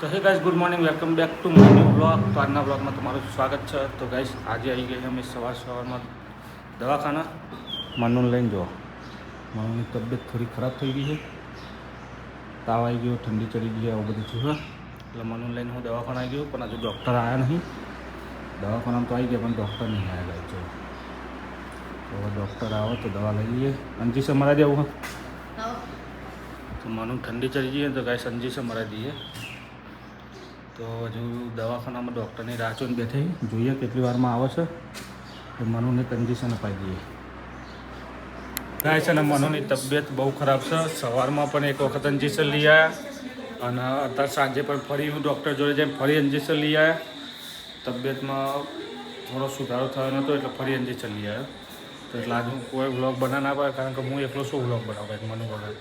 તો હે guys good morning welcome back to my new blog. તો આજના બ્લોગમાં તમારું સ્વાગત છે. તો ગાઈસ આજે આવી ગઈ અમે સવારમાં દવાખાના મનુને લઈને જો. મનુની તબિયત થોડી ખરાબ થઈ ગઈ છે, તાવ આવી ગયો, ઠંડી ચડી ગઈ, આવું બધું થયું છે. એટલે મનુને લઈને હું દવાખાના આવી ગયો, પણ હજુ ડૉક્ટર આવ્યા નહીં. દવાખાનામાં તો આવી ગયા પણ ડૉક્ટર નહીં આવ્યા ગાઈસ. જો તો ડૉક્ટર આવે તો દવા લઈ લઈએ. અંજીસે મરાઈ દેવું હા તો મનુ ઠંડી ચડી જઈએ તો ગાઈસ અંજીસે મરાઈ દઈએ. તો હજુ દવાખાનામાં ડૉક્ટરની રાહ જોઈને બેઠી, જોઈએ કેટલી વારમાં આવે છે. તો મનુને કંજીશન અપાઈ દઈએ. ગાય છે ને મનુની તબિયત બહુ ખરાબ છે. સવારમાં પણ એક વખત ઇન્જેક્શન લઈ આવ્યા અને અત્યારે સાંજે પણ ફરી હું ડૉક્ટર જોડે જઈને ફરી ઇન્જેક્શન લઈ આવ્યા. તબિયતમાં થોડો સુધારો થયો નહોતો એટલે ફરી ઇન્જેક્શન લઈ આવ્યો. તો એટલે આજે હું કોઈ વ્લોગ બનાવી ના પાડે, કારણ કે હું એકલો શું વ્લોગ બનાવું મનુ વગર.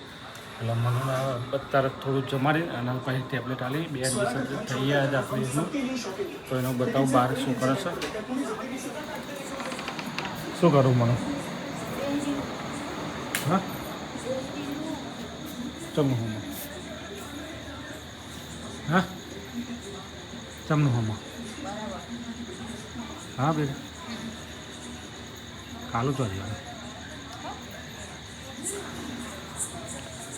એટલે મનુને અત્યારે થોડું જમાડી અને પછી ટેબ્લેટ આલી 2 ઇન્જેક્શન થઈ ગયા છે આપણે એનું. તો એનો બતાવું બહાર શું કરે છે. શું કરું મનુ? હા ચમનું હોમાં હા ચમનું હોમાં હા બેટા કાલું ચોરી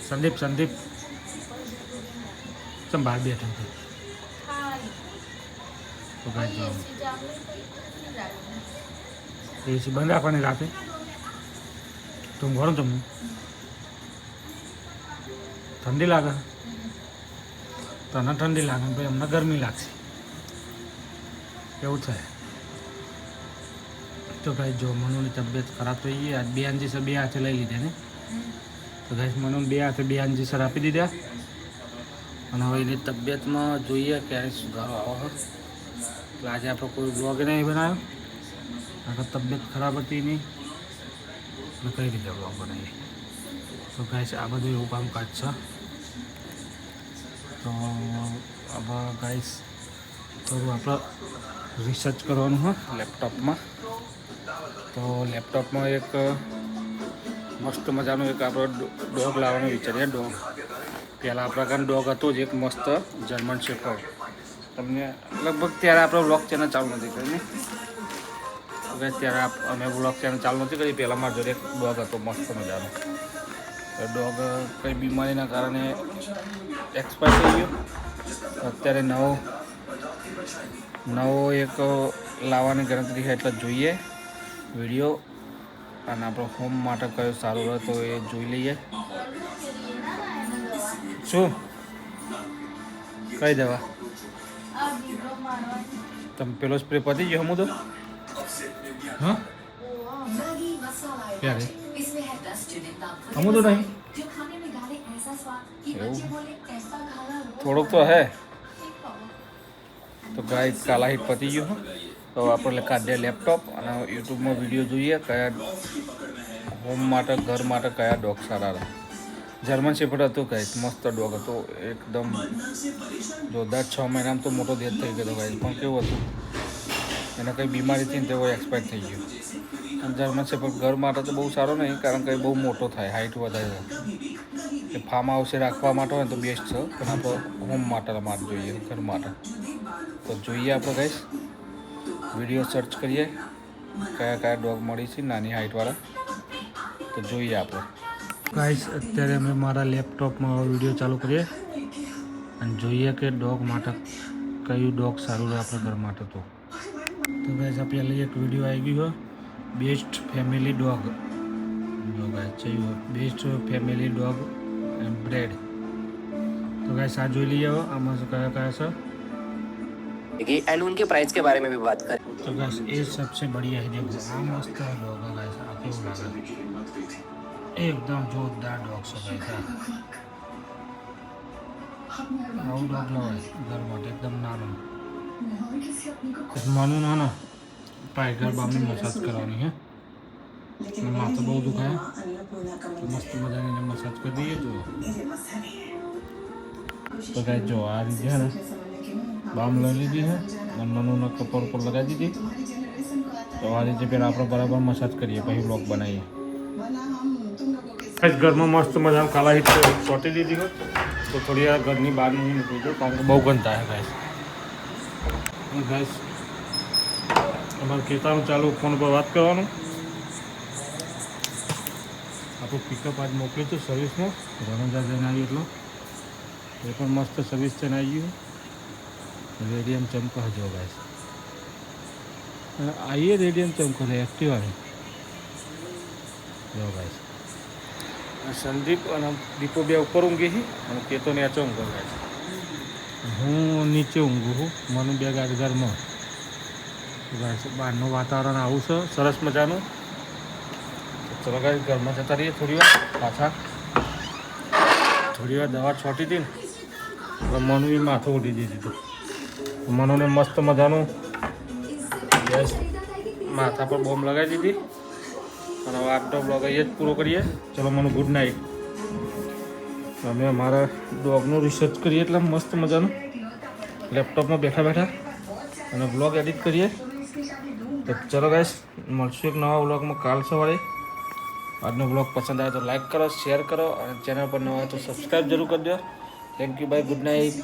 સંદીપ ચમ બહાર બેઠો હતો તો કાંઈ જવાનું એસી બંધ રાખવાની રાતે તો ઘણું તમને ઠંડી લાગે, તને ઠંડી લાગે ભાઈ અમને ગરમી લાગશે એવું થાય. તો ભાઈ જો મનુની તબિયત ખરાબ થઈ ગઈ. આજ 2 ઇન્જેક્શન 2 હાથે લઈ લીધા ને. તો ભાઈ મનુને 2 હાથે 2 ઇન્જેક્શન આપી દીધા અને હવે એની તબિયતમાં જોઈએ ક્યારે સુધારો આવે. એટલે આજે આપણે કોઈ બ્લોગ નહીં બનાવ્યો, કારણ કે તબિયત ખરાબ હતી નહીં એટલે કઈ રીતે બ્લોગ બનાવીએ. તો ગાઈસ આ બધું એવું કામકાજ છે. તો હવે ગાઈસ થોડું આપણે રિસર્ચ કરવાનું હોય લેપટોપમાં. તો લેપટોપમાં એક મસ્ત મજાનું એક આપણો ડોગ લાવવાનો વિચારીએ. ડોગ પહેલાં આપણા કાન ડોગ હતો જ એક મસ્ત જર્મન શેફર્ડ. તમને લગભગ ત્યારે આપણો બ્લોગ ચેનલ ચાલુ નથી કરી. ત્યારે અમે બ્લોગ ચેનલ ચાલુ નથી કરી. પહેલાં મારા જોડે એક ડોગ હતો મસ્ત મજાનો. ડોગ કંઈ બીમારીના કારણે એક્સપાયર થઈ ગયો. અત્યારે નવો એક લાવવાની ગણતરી છે, એટલે જોઈએ વિડીયો અને આપણો હોમ માટે કયો સારું રહે તો એ જોઈ લઈએ. શું કઈ દવા તમે પેલો સ્પ્રે પતી ગયો હમું તો હા ક્યારે હમું તો નહીં એવું થોડુંક તો હે. તો ગાય કાલા હિટ પતી ગયું. તો આપણે કાઢીએ લેપટોપ અને યુટ્યુબમાં વિડીયો જોઈએ કયા હોમ માટે ઘર માટે કયા ડોગ સારા રહે. જર્મન શેફર્ડ હતું ગાઈસ, મસ્ત ડોગ હતો એકદમ જોરદાર. 6 મહિનામાં તો મોટો ડેથ થઈ ગયો ગાઈસ. પણ કેવું હતું એને કંઈ બીમારી હતી ને તેઓ એક્સપાયર થઈ ગયો. અને જર્મન શેફર્ડ ઘર માટે તો બહુ સારો નહીં, કારણ કે બહુ મોટો થાય, હાઇટ વધારે. એ ફાર્મ હાઉસે રાખવા માટે હોય તો બેસ્ટ છે, પણ આપણે હોમ માટે જોઈએ ઘર માટે. તો જોઈએ આપણે ગાઈસ વિડીયો સર્ચ કરીએ કયા કયા ડોગ મળી છે નાની હાઇટવાળા. તો જોઈએ આપણે ગાઈસ. અત્યારે અમે મારા લેપટોપમાં વિડીયો ચાલુ કરીએ અને જોઈએ કે ડોગ માટે કયું ડોગ સારું રહે આપણા ઘર માટે. તો ગાઈસ આ પહેલાં એક વિડીયો આવી ગયો બેસ્ટ ફેમિલી ડોગ. જો ગાઈસ चाहिए best family dog and bread. तो गाइस आज જોઈ લઈએ આમાં કયા कया છે एंड उनके प्राइस के बारे में भी बात करें. तो गाइस ये सबसे बढ़िया है. देखो आ मस्त डॉग है गाइस. आ केવું લાગે एकदम જોરદાર ડોગ છે ગાइस. આવું ડોગ લવાય ઘર માટે એકદમ નાનું. મનુ નાનો ટાઈગર બામની મસાજ કરવાની હે. માથું બહુ દુખાય તો મસ્ત મજાની મસાજ કરી દઈએ. જો તો ગાइस જો આ રીતે है ना बाम લઈ લીધી है અને મનુના કપડ પર લગાવી દીધી. તો આ રીતે પહેલાં આપણે બરાબર મસાજ કરીએ પછી બ્લોગ બનાવીએ. ઘરમાં મસ્ત મજાનું કાલા હિટ ચોટી દીધી હોય તો થોડી વાર ઘરની બહાર નહીં નીકળી દઉં કારણ કે બહુ ગંધ થાય ગાઈસ. ગાઈસ અમારે ખેતરમાં ચાલુ ફોન પર વાત કરવાનું. આપણું પિકઅપ આજ મોકલ્યું હતું સર્વિસમાં રણોજા જઈને આવી એટલો એ પણ મસ્ત સર્વિસ થઈને આવી ગયું. રેડિયમ ચમકો જો ગાઈસ આવીએ રેડિયમ ચમકો એક્ટિવાની જો ગાઈસ. સંદીપ અને દીપો બે ઉપર ઊંઘી છે અને કેતો નીચે ઊંઘો ગાઈસ. હું નીચે ઊંઘું છું મને બે ગાડગારમાં ગાઈસ. બહારનું વાતાવરણ આવું છે સરસ મજાનું. ચલો ગાઈસ ઘરમાં જતા રહીએ થોડી વાર પાછા. થોડી વાર દવા છોટી હતી ને એટલે મનું બી માથું ઉડી દીધું હતું. મનુને મસ્ત મજાનું ગેસ માથા પર બોમ્બ લગાવી દીધી. અને હવે આજનો બ્લોગ અહીંયા જ પૂરો કરીએ. ચલો મનુ ગુડ નાઇટ. અમે અમારા ડોગનું રિસર્ચ કરીએ એટલે મસ્ત મજાનું લેપટોપમાં બેઠા બેઠા અને બ્લોગ એડિટ કરીએ. તો ચલો ગાઈસ મળશું એક નવા બ્લોગમાં કાલ સવારે. આજનો બ્લોગ પસંદ આવે તો લાઈક કરો, શેર કરો અને ચેનલ પર નવા હોય તો સબસ્ક્રાઈબ જરૂર કરી દો. Thank you bye, good night.